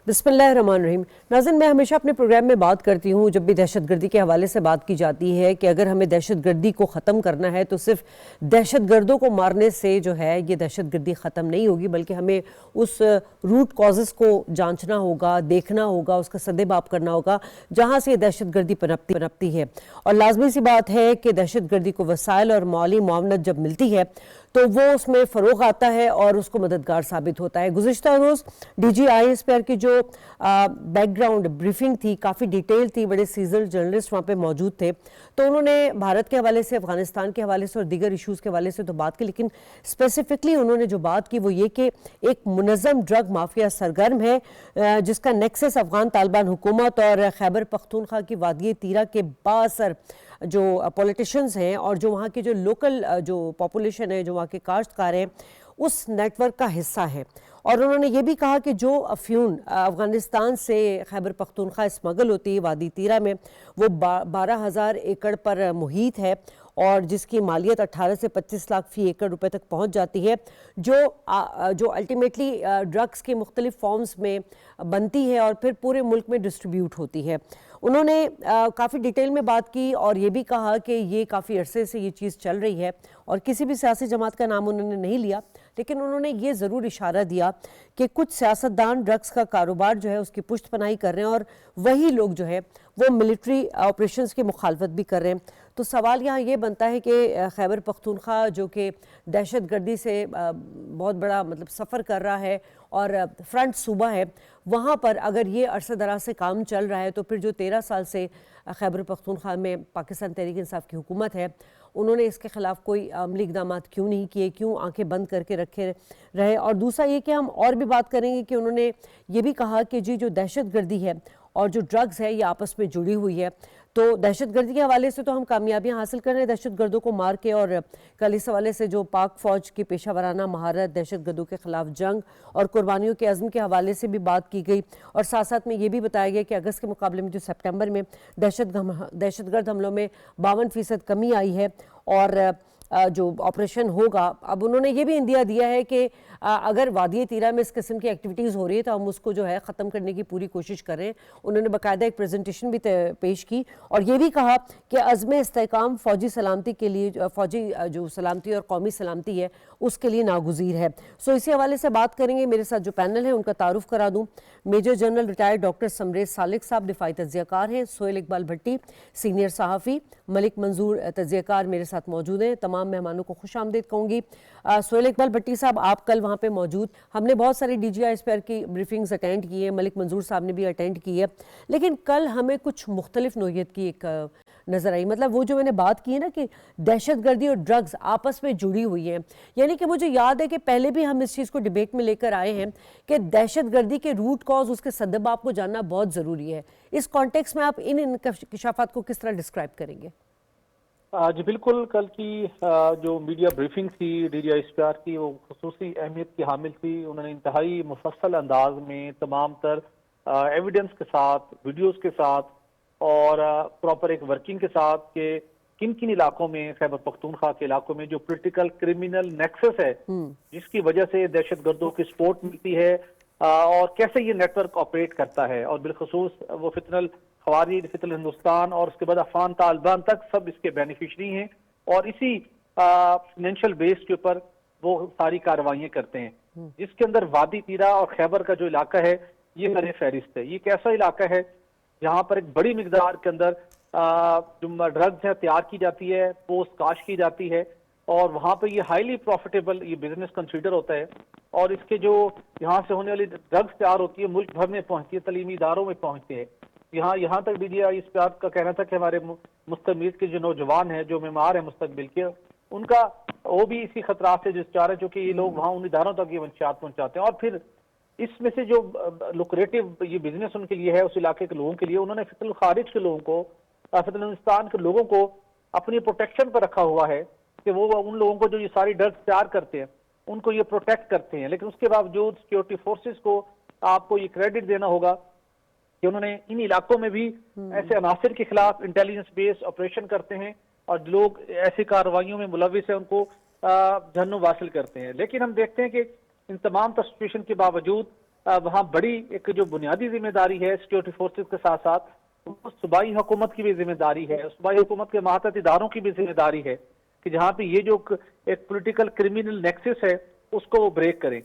बिस्मिल्लाहिर्रहमानिर्रहीम। नाज़रीन, मैं हमेशा अपने प्रोग्राम में बात करती हूँ, जब भी दहशतगर्दी के हवाले से बात की जाती है कि अगर हमें दहशतगर्दी को ख़त्म करना है तो सिर्फ दहशतगर्दों को मारने से जो है ये दहशतगर्दी ख़त्म नहीं होगी, बल्कि हमें उस रूट कॉजेज़ को जांचना होगा, देखना होगा, उसका सद्देबाप करना होगा जहाँ से ये दहशतगर्दी पनपती है। और लाजमी सी बात है कि दहशतगर्दी को वसाइल और माली मुआवनत जब मिलती है तो वो उसमें फ़रोग़ आता है और उसको मददगार साबित होता है। गुज़िश्ता रोज़ DGISPR की जो बैकग्राउंड ब्रीफिंग थी, काफ़ी डिटेल थी, बड़े सीजनड जर्नलिस्ट वहाँ पे मौजूद थे, तो उन्होंने भारत के हवाले से, अफ़गानिस्तान के हवाले से और दीगर इशूज़ के हवाले से तो बात की, लेकिन स्पेसिफिकली उन्होंने जो बात की वो ये कि एक मुनज़्ज़म ड्रग माफिया सरगर्म है जिसका नेक्सस अफ़गान तालिबान हुकूमत और खैबर पख्तूनख्वा की वादी तीरा के बाअसर जो पॉलिटिशियंस हैं और जो वहाँ की जो लोकल जो पॉपुलेशन है, जो वहाँ के काश्तकार हैं, उस नेटवर्क का हिस्सा है। और उन्होंने ये भी कहा कि जो अफ्यून अफ़गानिस्तान से खैबर पख्तूनख्वा स्मगल होती है वादी तीरा में, वो 12,000 एकड़ पर मुहित है और जिसकी मालियत 18 से 25 लाख फ़ी एकड़ रुपए तक पहुंच जाती है, जो अल्टीमेटली ड्रग्स के मुख्तलिफ फॉर्म्स में बनती है और फिर पूरे मुल्क में डिस्ट्रीब्यूट होती है। उन्होंने काफ़ी डिटेल में बात की और ये भी कहा कि ये काफ़ी अरसे से ये चीज़ चल रही है और किसी भी सियासी जमात का नाम उन्होंने नहीं लिया, लेकिन उन्होंने ये ज़रूर इशारा दिया कि कुछ सियासतदान ड्रग्स का कारोबार जो है उसकी पुष्ट पनाही कर रहे हैं और वही लोग जो है वो मिलिट्री ऑपरेशंस की मुखालफत भी कर रहे हैं। तो सवाल यहाँ ये बनता है कि खैबर पख्तूनख्वा जो कि दहशतगर्दी से बहुत बड़ा मतलब सफ़र कर रहा है और फ्रंट सूबा है, वहाँ पर अगर ये अरसे दराज से काम चल रहा है तो फिर जो 13 साल से खैबर पख्तूनख्वा में पाकिस्तान तहरीक इंसाफ की हुकूमत है, उन्होंने इसके ख़िलाफ़ कोई अमली इक़दाम क्यों नहीं किए, क्यों आंखें बंद करके रखे रहे। और दूसरा ये कि हम और भी बात करेंगे कि उन्होंने ये भी कहा कि जी जो दहशतगर्दी है और जो ड्रग्स है ये आपस में जुड़ी हुई है, तो दहशतगर्दी के हवाले से तो हम कामयाबियां हासिल कर रहे हैं दहशतगर्दों को मार के, और कल इस हवाले से जो पाक फ़ौज की पेशा वराना महारत, दहशतगर्दों के ख़िलाफ़ जंग और कुर्बानियों के अज़्म के हवाले से भी बात की गई। और साथ साथ में ये भी बताया गया कि अगस्त के मुकाबले में जो सितंबर में दहशतगर्द हमलों में 52% कमी आई है और जो ऑपरेशन होगा, अब उन्होंने ये भी इंदिया दिया है कि अगर वादी तीरा में इस किस्म की एक्टिविटीज़ हो रही है तो हम उसको जो है ख़त्म करने की पूरी कोशिश कर रहे हैं। उन्होंने बाकायदा एक प्रेजेंटेशन भी पेश की और ये भी कहा कि अज़्म इस्तेहकाम फ़ौजी सलामती के लिए, फ़ौजी जो सलामती और कौमी सलामती है उसके लिए नागुज़ीर है। सो इसी हवाले से बात करेंगे। मेरे साथ जो पैनल है उनका तारुफ करा दूँ। Major general retired doctor Samrez Salik साहब दिफाई तज्ज़ियाकार हैं, सोहेल इकबाल भट्टी सीनियर सहाफ़ी, मलिक मंजूर तज्ज़ियाकार मेरे साथ मौजूद हैं। तमाम मेहमानों को खुश आमदीद कहूँगी। सोहेल इकबाल भट्टी साहब, आप कल वहाँ पे मौजूद, हमने बहुत सारी DGISPR की ब्रीफिंग्स अटेंड की है, मलिक मंजूर साहब ने भी अटेंड की है, लेकिन कल हमें कुछ मुख्तलिफ नोयत की एक नज़र आई। मतलब वो जो मैंने बात की है ना कि दहशतगर्दी और ड्रग्स आपस में जुड़ी हुई हैं, यानी कि मुझे याद है कि पहले भी हम इस चीज़ को डिबेट में लेकर आए हैं कि दहशतगर्दी के रूट कॉज, उसके सद्देबाप को जानना बहुत ज़रूरी है। इस कॉन्टेक्स्ट में आप इन इंकशाफात को किस तरह डिस्क्राइब करेंगे? जी बिल्कुल, कल की जो मीडिया ब्रीफिंग थी DGISPR की, वो खुसूसी अहमियत की हामिल थी। उन्होंने इंतहाई मुफस्सल अंदाज में तमाम तर एविडेंस के साथ, वीडियोस के साथ और प्रॉपर एक वर्किंग के साथ कि किन किन इलाकों में, खैबर पख्तूनख्वा के इलाकों में जो पोलिटिकल क्रिमिनल नेक्सस है जिसकी वजह से दहशतगर्दों की सपोर्ट मिलती है और कैसे ये नेटवर्क ऑपरेट करता है, और बिलखसूस वो फितनल खवारीज, फितनल हिंदुस्तान और उसके बाद अफगान तालिबान तक सब इसके बेनिफिशरी हैं और इसी फाइनेंशियल बेस के ऊपर वो सारी कार्रवाइयाँ करते हैं। जिसके अंदर वादी तीरा और खैबर का जो इलाका है ये सर फहरिस्त है। ये एक ऐसा इलाका है जहाँ पर एक बड़ी मिकदार के अंदर जो ड्रग्स है तैयार की जाती है, पोस्ट काश की जाती है और वहाँ पर ये हाईली प्रॉफिटेबल ये बिजनेस कंसीडर होता है। और इसके जो यहाँ से होने वाली ड्रग्स तैयार होती है मुल्क भर में पहुँचती है, तलीमी इदारों में पहुँचती है। यहाँ तक DGISPR का कहना था कि हमारे मुस्तकबिल के जो नौजवान हैं, जो मेमार हैं मुस्तकबिल के, उनका वो भी इसी खतरा से जिसचार है, क्योंकि ये लोग वहाँ उन इदारों तक ये मंशियात पहुँचाते हैं। और फिर इसमें से जो लुक्रेटिव ये बिजनेस उनके लिए है, उस इलाके के लोगों के लिए, उन्होंने फितल खारिज के लोगों को, फितल हिंदुस्तान के लोगों को अपनी प्रोटेक्शन पर रखा हुआ है कि वो उन लोगों को जो ये सारी ड्रग्स तैयार करते हैं उनको ये प्रोटेक्ट करते हैं। लेकिन उसके बावजूद सिक्योरिटी फोर्सेस को आपको ये क्रेडिट देना होगा कि उन्होंने इन इलाकों में भी ऐसे अनासिर के खिलाफ इंटेलिजेंस बेस्ड ऑपरेशन करते हैं और लोग ऐसी कार्रवाइयों में मुलविस है उनको जहन्नुम हासिल करते हैं। लेकिन हम देखते हैं कि इन तमाम सिचुएशन के बावजूद वहाँ बड़ी एक जो बुनियादी जिम्मेदारी है सिक्योरिटी फोर्सेस के साथ साथ, वो सूबाई हुकूमत की भी जिम्मेदारी है, सूबाई हुकूमत के मातहत इदारों की भी जिम्मेदारी है कि जहाँ पे ये जो एक पॉलिटिकल क्रिमिनल नेक्सस है उसको वो ब्रेक करें।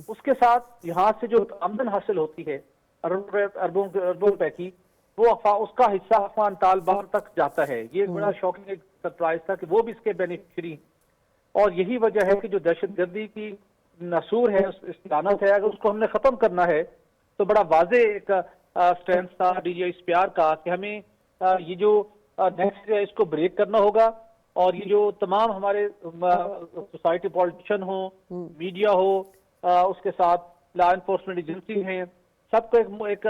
उसके साथ यहाँ से जो आमदन हासिल होती है अरबों अरबों रुपए की, वो उसका हिस्सा अफगान तालिबान तक जाता है। ये एक बड़ा शॉकिंग एक सरप्राइज था कि वो भी इसके बेनिफिशरी, और यही वजह है कि जो दहशतगर्दी की नसूर है, इस लानत है, अगर उसको हमने खत्म करना है तो बड़ा वाजे एक स्ट्रेंथ था डीजीआई स्पेयर का कि हमें ये जो नेक्स्ट है इसको ब्रेक करना होगा, और ये जो तमाम हमारे सोसाइटी पॉलिटिशियन हो, मीडिया हो, उसके साथ लॉ एनफोर्समेंट एजेंसी हैं, सबका एक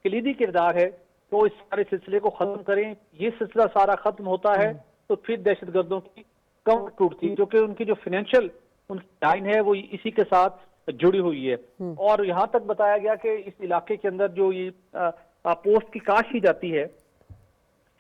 कलीदी किरदार है तो इस सारे सिलसिले को खत्म करें। ये सिलसिला सारा खत्म होता है तो फिर दहशतगर्दों की कमर टूटती है, क्योंकि उनकी जो फाइनेंशियल उनकी लाइन है वो इसी के साथ जुड़ी हुई है। और यहाँ तक बताया गया कि इस इलाके के अंदर जो ये पोस्ट की काश की जाती है,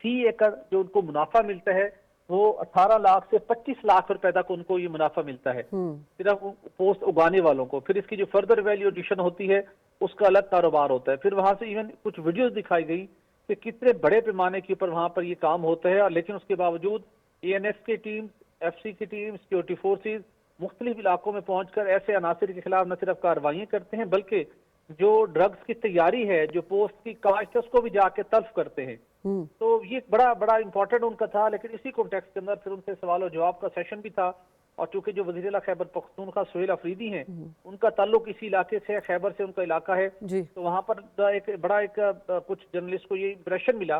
30 एकड़ जो उनको मुनाफा मिलता है वो 18 लाख से 25 लाख रुपए तक उनको ये मुनाफा मिलता है सिर्फ पोस्ट उगाने वालों को। फिर इसकी जो फर्दर वैल्यू एडिशन होती है उसका अलग कारोबार होता है। फिर वहां से इवन कुछ वीडियोस दिखाई गई कि कितने बड़े पैमाने के ऊपर वहां पर ये काम होता है, और लेकिन उसके बावजूद एएनएस की टीम, एफसी की टीम, सिक्योरिटी फोर्सेज मुख्तलिफ इलाकों में पहुंचकर ऐसे अनासिर के खिलाफ न सिर्फ कार्रवाइयां करते हैं बल्कि जो ड्रग्स की तैयारी है, जो पोस्ट की काश्त है, उसको भी जाके तल्फ करते हैं। तो ये बड़ा बड़ा इंपॉर्टेंट उनका था। लेकिन इसी कॉन्टेक्स्ट के अंदर फिर उनसे सवाल और जवाब का सेशन भी था, और चूंकि जो वज़ीर-ए-आला खैबर पख्तूनख्वा सुहेल अफरीदी हैं, उनका ताल्लुक इसी इलाके से, खैबर से उनका इलाका है, तो वहां पर कुछ जर्नलिस्ट को ये इंप्रेशन मिला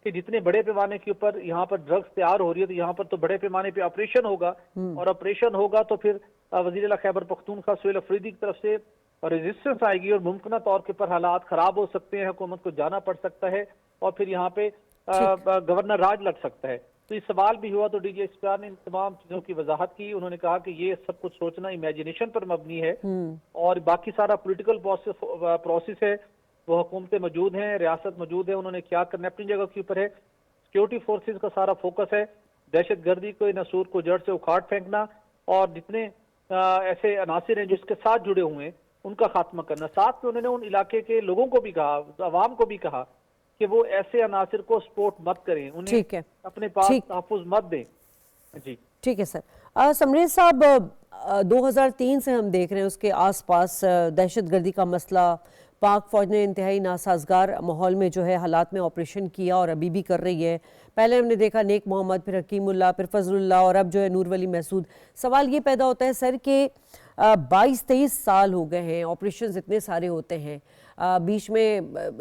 कि जितने बड़े पैमाने के ऊपर यहाँ पर ड्रग्स तैयार हो रही है तो यहाँ पर तो बड़े पैमाने पे ऑपरेशन होगा, और ऑपरेशन होगा तो फिर वज़ीर-ए-आला खैबर पख्तूनख्वा सुहेल अफरीदी की तरफ से रेजिस्टेंस आएगी और मुमकिन तौर के ऊपर हालात खराब हो सकते हैं, हुकूमत को जाना पड़ सकता है और फिर यहाँ पे गवर्नर राज लग सकता है। तो ये सवाल भी हुआ तो डीजीआई स्पेयर ने इन तमाम चीजों की वजाहत की। उन्होंने कहा कि ये सब कुछ सोचना इमेजिनेशन पर मबनी है और बाकी सारा पॉलिटिकल प्रोसेस है, वो हुकूमतें मौजूद हैं, रियासत मौजूद है, उन्होंने क्या करना अपनी जगह के ऊपर है। सिक्योरिटी फोर्सेज का सारा फोकस है दहशत गर्दी को, नसूर को जड़ से उखाड़ फेंकना, और जितने ऐसे अनासिर हैं जो इसके साथ जुड़े हुए हैं उनका खात्मा करना। साथ में उन्होंने उन इलाके के लोगों को भी कहा, अवाम को भी कहा कि वो ऐसे अनासिर को सपोर्ट मत करें, उन्हें अपने पास तहफ़्फ़ुज़ मत दें। जी ठीक है सर। समरीत साहब, 2003 से हम देख रहे हैं उसके आसपास दहशतगर्दी का मसला, पाक फौज ने इंतहाई नासाजगार माहौल में जो है हालात में ऑपरेशन किया और अभी भी कर रही है। पहले हमने देखा नेक मोहम्मद, फिर हकीमुल्लाह, फिर फजलुल्लाह, और अब जो है नूर वली महसूद। सवाल ये पैदा होता है सर कि 22-23 साल हो गए हैं, ऑपरेशन इतने सारे होते हैं, बीच में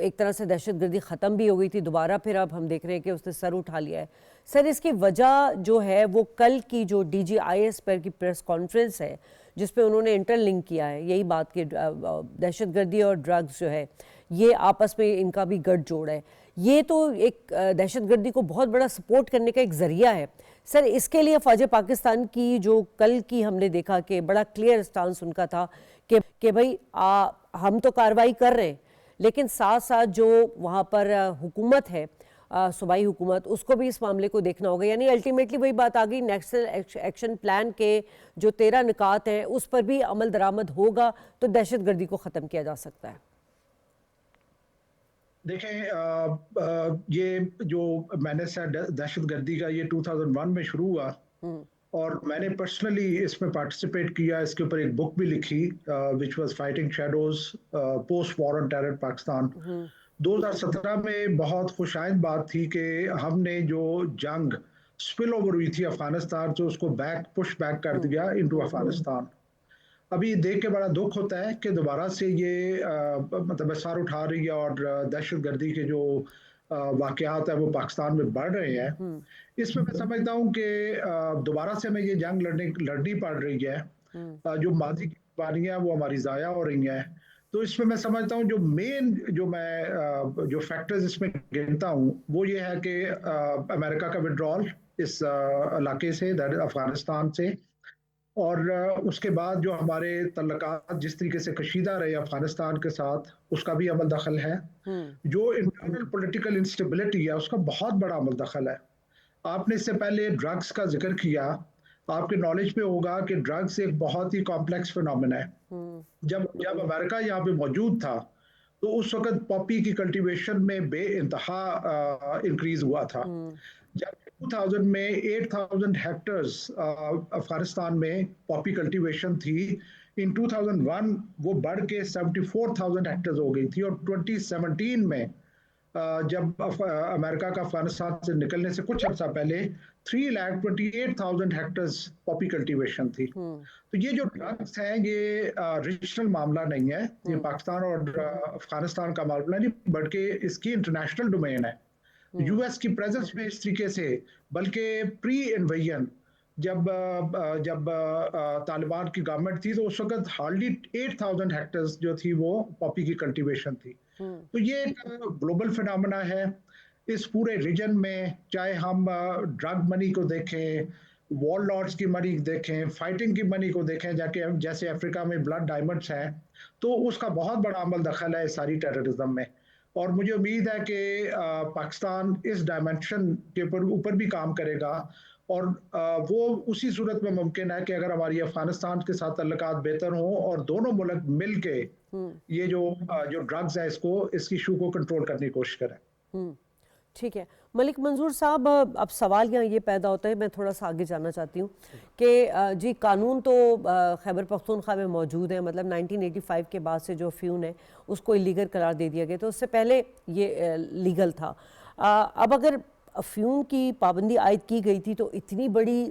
एक तरह से दहशतगर्दी ख़त्म भी हो गई थी, दोबारा फिर अब हम देख रहे हैं कि उसने सर उठा लिया है। सर इसकी वजह जो है वो कल की जो DGI स्पेयर की प्रेस कॉन्फ्रेंस है जिसपे उन्होंने इंटरलिंक किया है यही बात कि दहशतगर्दी और ड्रग्स जो है ये आपस में इनका भी गठजोड़ है। ये तो एक दहशतगर्दी को बहुत बड़ा सपोर्ट करने का एक ज़रिया है। सर इसके लिए फ़ौज पाकिस्तान की जो कल की हमने देखा कि बड़ा क्लियर स्टांस उनका था कि भाई हम तो कार्रवाई कर रहे हैं, लेकिन साथ साथ जो वहाँ पर हुकूमत है, सूबाई हुकूमत, उसको भी इस मामले को देखना होगा। यानी अल्टीमेटली वही बात आ गई, नेशनल एक्शन प्लान के जो 13 निकात हैं उस पर भी अमल दरामद होगा तो दहशतगर्दी को ख़त्म किया जा सकता है। देखें, ये जो मैंने दहशतगर्दी का ये 2001 में शुरू हुआ और मैंने पर्सनली इसमें पार्टिसिपेट किया, इसके ऊपर एक बुक भी लिखी which was fighting shadows post war on terror Pakistan. 2017 में बहुत खुशाइंद बात थी कि हमने जो जंग स्पिल ओवर हुई थी अफगानिस्तान से उसको पुश बैक कर दिया इनटू अफगानिस्तान। अभी देख के बड़ा दुख होता है कि दोबारा से ये मतलब सर उठा रही है और दहशतगर्दी के जो वाकयात है वो पाकिस्तान में बढ़ रहे हैं। इसमें मैं समझता हूँ कि दोबारा से हमें ये जंग लड़नी पड़ रही है। जो माजी की कुर्बानियां वो हमारी ज़ाया हो रही हैं। तो इसमें मैं समझता हूँ जो मेन जो फैक्टर्स इसमें गिनता हूँ वो ये है कि अमेरिका का विड्रॉल इस इलाके से, अफगानिस्तान से, और उसके बाद जो हमारे तल्लुकात जिस तरीके से कशीदा रहे अफगानिस्तान के साथ उसका भी अमल दखल है। जो इंटरनल पॉलिटिकल इंस्टेबिलिटी है उसका बहुत बड़ा अमल दखल है। आपने इससे पहले ड्रग्स का जिक्र किया, आपके नॉलेज पे होगा कि ड्रग्स एक बहुत ही कॉम्प्लेक्स फिनोमेना है। जब जब अमेरिका यहाँ पे मौजूद था तो उस वक्त पॉपी की कल्टीवेशन में बेइंतहा इंक्रीज हुआ था। जब 2000 में 8000 हेक्टर्स अफगानिस्तान में पॉपी कल्टीवेशन थी, इन 2001 वो बढ़ के 74,000 हेक्टर्स हो गई थी। और 2017 में जब अमेरिका का अफगानिस्तान से निकलने से कुछ अर्सा पहले 3,28,000 हेक्टर्स पॉपी कल्टीवेशन थी। तो ये जो ड्रग्स हैं ये रीजनल मामला नहीं है, ये पाकिस्तान और अफगानिस्तान का मामला नहीं, बल्कि इसकी इंटरनेशनल डोमेन है। यूएस की प्रेजेंस में इस तरीके से, बल्कि प्री इन्वेजन जब जब तालिबान की गवर्नमेंट थी तो उस वक्त हार्डली 8,000 हेक्टर्स जो थी वो पॉपी की कल्टीवेशन थी। तो ये एक ग्लोबल फिनोमेना है इस पूरे रीजन में। चाहे हम ड्रग मनी को देखें, वॉर लॉर्ड्स की मनी देखें, फाइटिंग की मनी को देखें, जाके जैसे अफ्रीका में ब्लड डायमंड्स हैं, तो उसका बहुत बड़ा अमल दखल है सारी टेररिज्म में। और मुझे उम्मीद है कि पाकिस्तान इस डायमेंशन के ऊपर भी काम करेगा। और वो उसी सूरत में मुमकिन है कि अगर हमारी अफगानिस्तान के साथ तल्लुकात बेहतर हों और दोनों मुल्क मिल के ये जो ड्रग्स है इसकी इशू को कंट्रोल करने की कोशिश करें। ठीक है मलिक मंजूर साहब, अब सवाल यहाँ ये पैदा होता है, मैं थोड़ा सा आगे जाना चाहती हूँ कि जी कानून तो खैबर पख्तूनख्वा में मौजूद है, मतलब 1985 के बाद से जो फ्यून है उसको इलीगल करार दे दिया गया, तो उससे पहले ये लीगल था। अब अगर अफ्यूम की पाबंदी आयद की गई थी तो इतनी बड़ी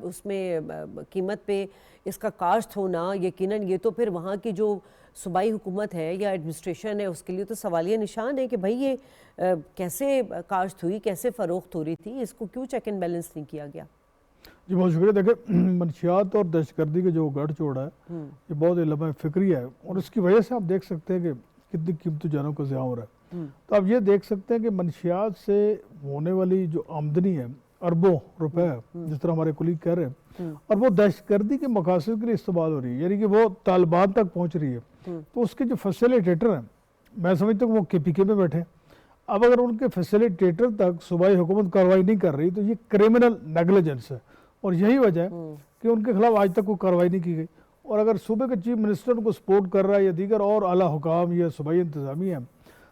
उसमें कीमत पे इसका काश्त होना, यकीनन ये तो फिर वहाँ की जो सूबाई हुकूमत है या एडमिनिस्ट्रेशन है उसके लिए तो सवालिया निशान है कि भाई ये कैसे काश्त हुई, कैसे फ़रोख्त हो रही थी, इसको क्यों चेक एंड बैलेंस नहीं किया गया। जी बहुत शुक्रिया। देखिए मनशियात और दहशतगर्दी के जो गढ़ है ये बहुत लम्बा फिक्री है और इसकी वजह से आप देख सकते हैं कि कितनी कीमती जानों का ज़िया हो रहा है। तो आप ये देख सकते हैं कि मनशियात से होने वाली जो आमदनी है अरबों रुपए है, जिस तरह हमारे कुलीग कह रहे हैं, और वो दहशतगर्दी के मकासद के लिए इस्तेमाल हो रही है, यानी कि वो तालिबान तक पहुँच रही है। तो उसके जो फैसिलिटेटर हैं, मैं समझता हूँ वो KPK में बैठे। अब अगर उनके फैसिलिटेटर तक सूबाई हुकूमत कार्रवाई नहीं कर रही तो ये क्रिमिनल नेग्लिजेंस है और यही वजह है कि उनके खिलाफ आज तक कोई कार्रवाई नहीं की गई। और अगर सूबे के चीफ मिनिस्टर उनको सपोर्ट कर रहा है या दीगर और आला हुकाम या सूबाई इंतजामिया है,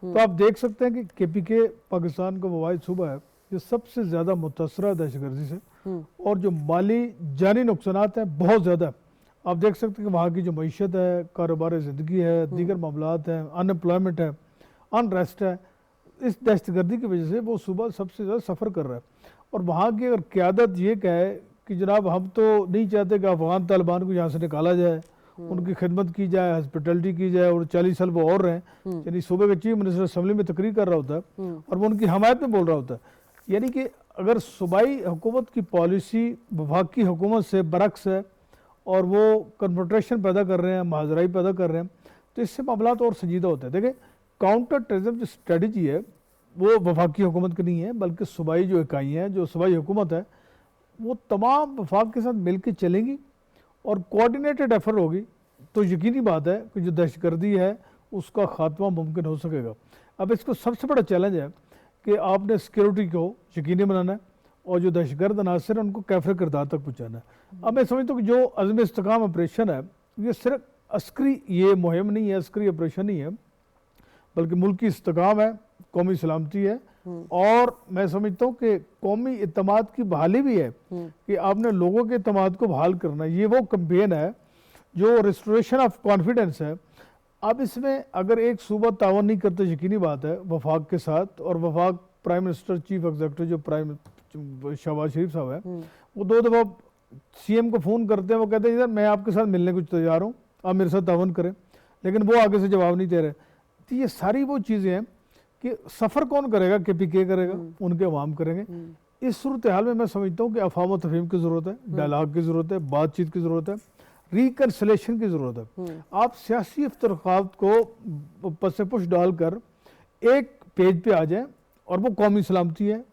तो आप देख सकते हैं कि KPK पाकिस्तान का वो वाहिद सूबा है जो सबसे ज़्यादा मुतासरा दहशतगर्दी से और जो माली जानी नुकसानात हैं बहुत ज़्यादा है। आप देख सकते हैं कि वहाँ की जो मईशत है, कारोबार ज़िंदगी है, दीगर मामलात हैं, अनएम्प्लॉयमेंट है, अनरेस्ट है, इस दहशतगर्दी की वजह से वो सूबा सबसे ज़्यादा सफ़र कर रहा है। और वहाँ की अगर क़यादत ये कहे कि जनाब हम तो नहीं चाहते कि अफ़गान तालिबान को यहाँ से निकाला जाए, उनकी खिदमत की जाए, हॉस्पिटलिटी की जाए और 40 साल वो और रहें, यानी सूबे के चीफ मिनिस्टर असम्बली में तकरीर कर रहा होता है और वो उनकी हमायत में बोल रहा होता है। यानी कि अगर सूबाई हुकूमत की पॉलिसी वफाकी हुकूमत से बरक्स है और वो कन्फ्रंटेशन पैदा कर रहे हैं, महाजराई पैदा कर रहे हैं, तो इससे मामला और संजीदा होते हैं। देखिए काउंटर टेररिज्म जो स्ट्रेटजी है वो वफाकी हुकूमत की नहीं है, बल्कि सूबाई जो इकाई हैं, जो सूबाई हुकूमत है, वो तमाम वफाक के साथ मिल के चलेंगी और कोऑर्डिनेटेड एफर्ट होगी तो यकीनी बात है कि जो दहशतगर्दी है उसका खात्मा मुमकिन हो सकेगा। अब इसको सबसे बड़ा चैलेंज है कि आपने सिक्योरिटी को यकीनी बनाना है और जो दहशतगर्द अनासर है उनको कैफर किरदार तक पहुँचाना है। अब मैं समझता हूँ कि जो अज़्म इस्तेकाम ऑपरेशन है ये सिर्फ अस्करी ये मुहिम नहीं है, अस्करी ऑपरेशन नहीं है, बल्कि मुल्की इस्तेकाम है, कौमी सलामती है और मैं समझता हूँ कि कौमी इत्तमाद की बहाली भी है कि आपने लोगों के इत्तमाद को बहाल करना है। ये वो कैंपेन है जो रिस्टोरेशन ऑफ कॉन्फिडेंस है। अब इसमें अगर एक सूबा तावन नहीं करता, यकीनी बात है वफाक के साथ, और वफाक प्राइम मिनिस्टर चीफ एग्जीक्यूटिव जो प्राइम शहबाज शरीफ साहब है वो 2 दफ़ा CM को फ़ोन करते हैं, वो कहते हैं सर मैं आपके साथ मिलने को तैयार हूँ, आप मेरे साथ तावन करें, लेकिन वो आगे से जवाब नहीं दे रहे। तो ये सारी वो चीज़ें हैं कि सफ़र कौन करेगा, KPK करेगा, उनके अवाम करेंगे। इस सूरत हाल में मैं समझता हूँ कि अफाम तफहीम की ज़रूरत है, डायलॉग की ज़रूरत है, बातचीत की ज़रूरत है, रिकन्सिलेशन की ज़रूरत है। आप सियासी इफ्तराक़ात को पस पुश डालकर एक पेज पे आ जाएं और वो कौमी सलामती है,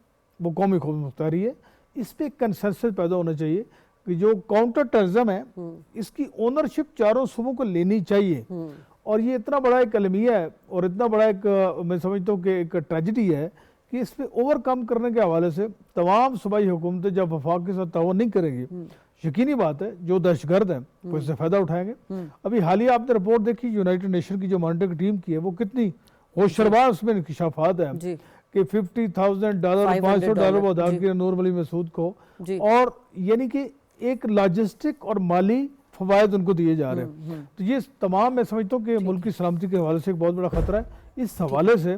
वो कौमी खुद मुख्तारी है, इस पर कंसेंसस पैदा होना चाहिए कि जो काउंटर टेररिज्म है इसकी ओनरशिप चारों सूबों को लेनी चाहिए। और ये इतना बड़ा एक अलमिया है और इतना बड़ा एक मैं समझता हूँ कि एक ट्रेजिडी है कि इस पर ओवरकम करने के हवाले से तमाम सूबाई हुकूमतें जब वफाक के साथ तावन नहीं करेंगी, यकीनी बात है जो दहशतगर्द हैं वो इससे फायदा उठाएंगे। अभी हालिया आपने रिपोर्ट देखी यूनाइटेड नेशन की जो मॉनिटरिंग टीम की है, वो कितनी होशरबार उसमें इंकशाफात है जी कि $50,000 $500 वो अदा किए नूर वली मसूद को, और यानी कि एक लॉजिस्टिक और माली फवायद उनको दिए जा रहे हैं। तो ये तमाम मैं समझता हूँ कि मुल्क की सलामती के हवाले से एक बहुत बड़ा खतरा है। इस हवाले से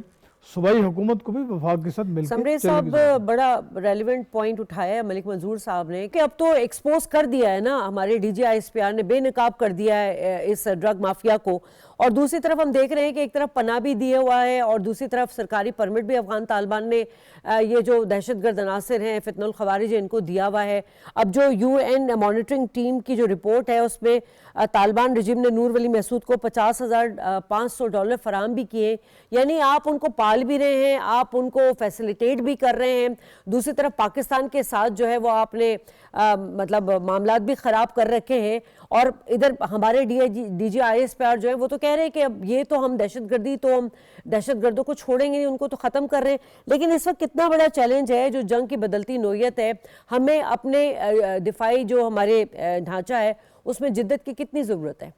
सूबाई हुकूमत को भी वफाक के साथ मिलकर समरेज साहब बड़ा रेलिवेंट पॉइंट उठाया है मलिक मंजूर साहब ने कि अब तो एक्सपोज कर दिया है ना, हमारे डीजीआईएसपीआर ने बेनकाब कर दिया है इस ड्रग माफिया को, और दूसरी तरफ हम देख रहे हैं कि एक तरफ पनाह भी दिया हुआ है और दूसरी तरफ सरकारी परमिट भी अफगान तालिबान ने ये जो दहशतगर्द अनासिर हैं फितनुल खवारिज इनको दिया हुआ है। अब जो यूएन मॉनिटरिंग टीम की जो रिपोर्ट है उसमें तालिबान रजीम ने नूर वली मसूद को $50,500 फराहम भी किए, यानी आप उनको पाल भी रहे हैं, आप उनको फैसिलिटेट भी कर रहे हैं। दूसरी तरफ पाकिस्तान के साथ जो है वो आपने मतलब मामलात भी ख़राब कर रखे हैं, और इधर हमारे डीजीआईएसपीआर जो है वो तो कह रहे हैं कि अब ये तो हम दहशतगर्दों को छोड़ेंगे नहीं, उनको तो ख़त्म कर रहे हैं। लेकिन इस वक्त कितना बड़ा चैलेंज है जो जंग की बदलती नोयत है, हमें अपने दिफाई जो हमारे ढांचा है उसमें जिद्दत की कितनी ज़रूरत है?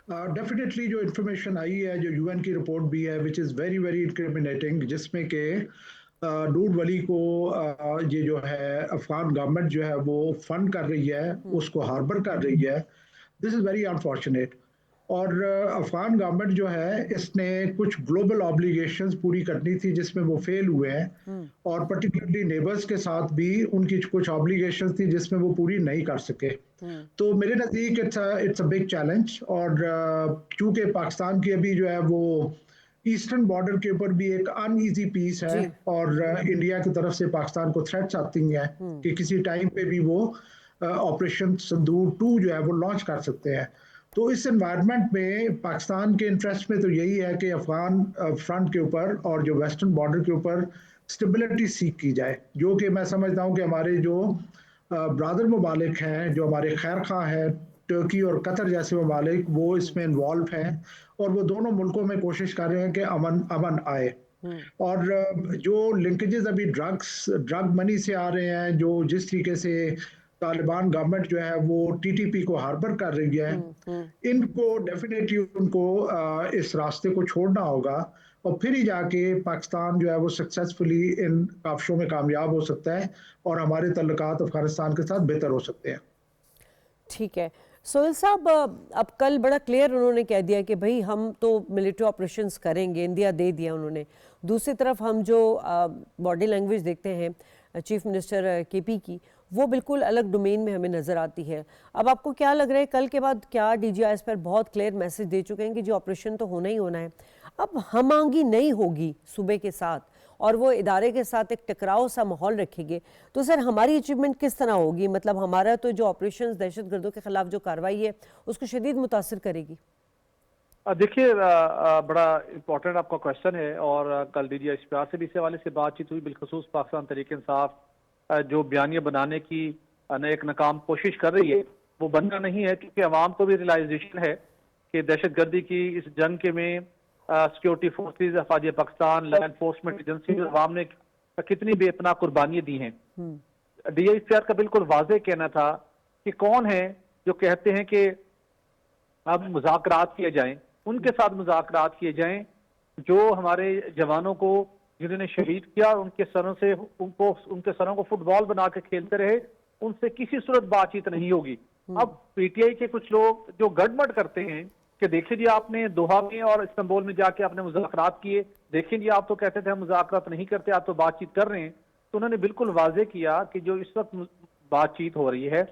डेफिनेटली जो इन्फॉर्मेशन आई है, जो यूएन की रिपोर्ट भी है which is very very incriminating, जिसमें कि नूर वली को ये जो है अफगान गवर्नमेंट जो है वो फंड कर रही है, उसको हार्बर कर रही है। This is very unfortunate. और अफगान गवर्नमेंट जो है इसने कुछ ग्लोबल ऑब्लिगेशंस पूरी करनी थी जिसमें वो फेल हुए हैं, और पर्टिकुलरली नेबर्स के साथ भी उनकी कुछ ऑब्लिगेशंस थी जिसमें वो पूरी नहीं कर सके। तो मेरे नज़दीक इट्स अ बिग चैलेंज। और चूंकि पाकिस्तान की अभी जो है वो ईस्टर्न बॉर्डर के ऊपर भी एक अनईजी पीस है, और इंडिया की तरफ से पाकिस्तान को थ्रेट्स आती हैं कि किसी टाइम पे भी वो ऑपरेशन सिंदूर 2 जो है वो लॉन्च कर सकते हैं। तो इस एनवायरनमेंट में पाकिस्तान के इंटरेस्ट में तो यही है कि अफगान फ्रंट के ऊपर और जो वेस्टर्न बॉर्डर के ऊपर स्टेबिलिटी सीख की जाए, जो कि मैं समझता हूँ कि हमारे जो ब्रादर ममालिक हैं, जो हमारे खैर खा है, टर्की और कतर जैसे ममालिक, वो इसमें इन्वॉल्व हैं, और वो दोनों मुल्कों में कोशिश कर रहे हैं कि अमन आए। और जो लिंकेजेस अभी ड्रग मनी से आ रहे हैं, जो जिस तरीके से तालिबान गवर्नमेंट जो है वो टीटीपी को हार्बर कर रही है, इनको डेफिनेटली उनको इस रास्ते को छोड़ना होगा, और फिर ही जाके पाकिस्तान जो है वो सक्सेसफुली इन काबशों में कामयाब हो सकता है और हमारे तल्लुकात अफगानिस्तान के साथ बेहतर हो सकते हैं। ठीक है सोहेल साहब, अब कल बड़ा क्लियर उन्होंने कह दिया कि भाई हम तो मिलिट्री ऑपरेशंस करेंगे, इंडिया दे दिया उन्होंने। दूसरी तरफ हम जो बॉडी लैंग्वेज देखते हैं चीफ मिनिस्टर केपी की, वो बिल्कुल अलग डोमेन में हमें नज़र आती है। अब आपको क्या लग रहा है, कल के बाद क्या डीजीआईएस पर बहुत क्लियर मैसेज दे चुके हैं कि जो ऑपरेशन तो होना ही होना है, अब हमांगी नहीं होगी सूबे के साथ और वो इदारे के साथ एक टकराव सा माहौल रखेंगे, तो सर हमारी अचीवमेंट किस तरह होगी? मतलब हमारा तो जो ऑपरेशन दहशतगर्दों के खिलाफ जो कार्रवाई है उसको शदीद मुतासर करेगी। देखिए, बड़ा इम्पोर्टेंट आपका क्वेश्चन है, और कल डीजीआईएसपीआर से भी इस हवाले से बातचीत हुई। बिलखसूस पाकिस्तान तहरीक इंसाफ जो बयानिया बनाने की एक नाकाम कोशिश कर रही है, वो बनना नहीं है, क्योंकि अवाम को भी रियलाइजेशन है कि दहशतगर्दी की इस जंग के में सिक्योरिटी फोर्सेज, हिफाज़त पाकिस्तान, लॉ एनफोर्समेंट एजेंसी, अवाम ने कितनी बेपनाह कुर्बानियां दी हैं। डीजीआईएसपीआर का बिल्कुल वाज़ेह कहना था कि कौन है जो कहते हैं कि अब मुज़ाकरात किए जाएं, उनके साथ मुज़ाकरात किए जाएं जो हमारे जवानों को जिन्होंने शहीद किया, उनके सरों को फुटबॉल बना के खेलते रहे, उनसे किसी सूरत बातचीत नहीं होगी। अब पीटीआई के कुछ लोग जो गड़बड़ करते हैं कि देखिए जी आपने दोहा में और इस्तांबुल में जाके आपने मुज़ाकरात किए, देखिए जी आप तो कहते थे हम मुज़ाकरात नहीं करते, आप तो बातचीत कर रहे हैं। तो उन्होंने बिल्कुल वाज़ेह किया कि जो इस वक्त बातचीत हो रही है,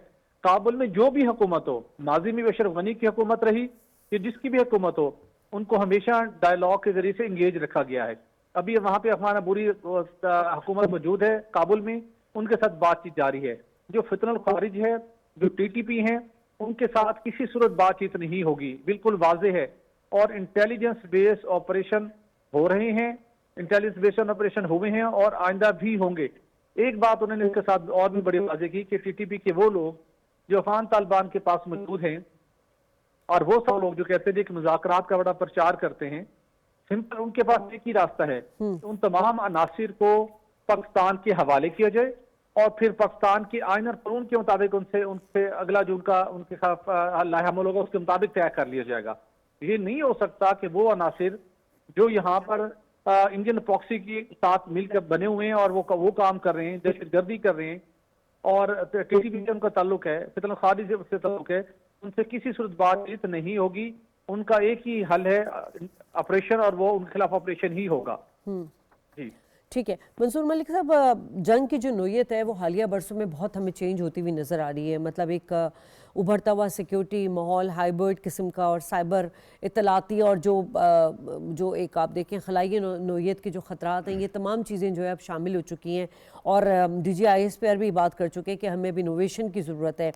काबुल में जो भी हुकूमत हो, माजी में अशरफ गनी की हुकूमत रही कि जिसकी भी हुकूमत हो, उनको हमेशा डायलॉग के जरिए से इंगेज रखा गया है। अभी वहां पे अफगान अबूरी हुकूमत मौजूद है काबुल में, उनके साथ बातचीत जारी है। जो फितनुल खारिज है, जो टीटीपी हैं, उनके साथ किसी सूरत बातचीत नहीं होगी, बिल्कुल वाज़ेह है। और इंटेलिजेंस बेस्ड ऑपरेशन हो रहे हैं, इंटेलिजेंस बेस्ड ऑपरेशन हुए हैं और आइंदा भी होंगे। एक बात उन्होंने इसके साथ और भी बड़ी वाज़ेह की कि टीटीपी के वो लोग जो अफगान तालिबान के पास मौजूद हैं और वो सब लोग जो कहते हैं कि मुज़ाकरात का बड़ा प्रचार करते हैं, सिंपल उनके पास एक ही रास्ता है, उन तमाम अनासिर को पाकिस्तान के हवाले किया जाए और फिर पाकिस्तान की आइन और कानून के मुताबिक उनसे अगला जो उनके खिलाफ लाहमल होगा उसके मुताबिक तय कर लिया जाएगा। ये नहीं हो सकता कि वो अनासिर जो यहाँ पर इंडियन प्रॉक्सी के साथ मिलकर बने हुए हैं और वो काम कर रहे हैं, दहशतगर्दी कर रहे हैं और टीटीपी से उनका ताल्लुक है, फितन खादी से ताल्लुक है, उनसे किसी सूरत बातचीत नहीं होगी। उनका एक ही हल है ऑपरेशन, और वो उनके खिलाफ ऑपरेशन ही होगा। जी ठीक है मंसूर मलिक साहब, जंग की जो नोयत है वो हालिया बरसों में बहुत हमें चेंज होती हुई नज़र आ रही है। मतलब एक उभरता हुआ सिक्योरिटी माहौल, हाइब्रिड किस्म का और साइबर इतलाती और जो एक आप देखें खलाई नोयत के जो ख़तरात हैं, ये तमाम चीज़ें जो है अब शामिल हो चुकी हैं। और DGISPR भी बात कर चुके हैं कि हमें अब इनोवेशन की ज़रूरत है।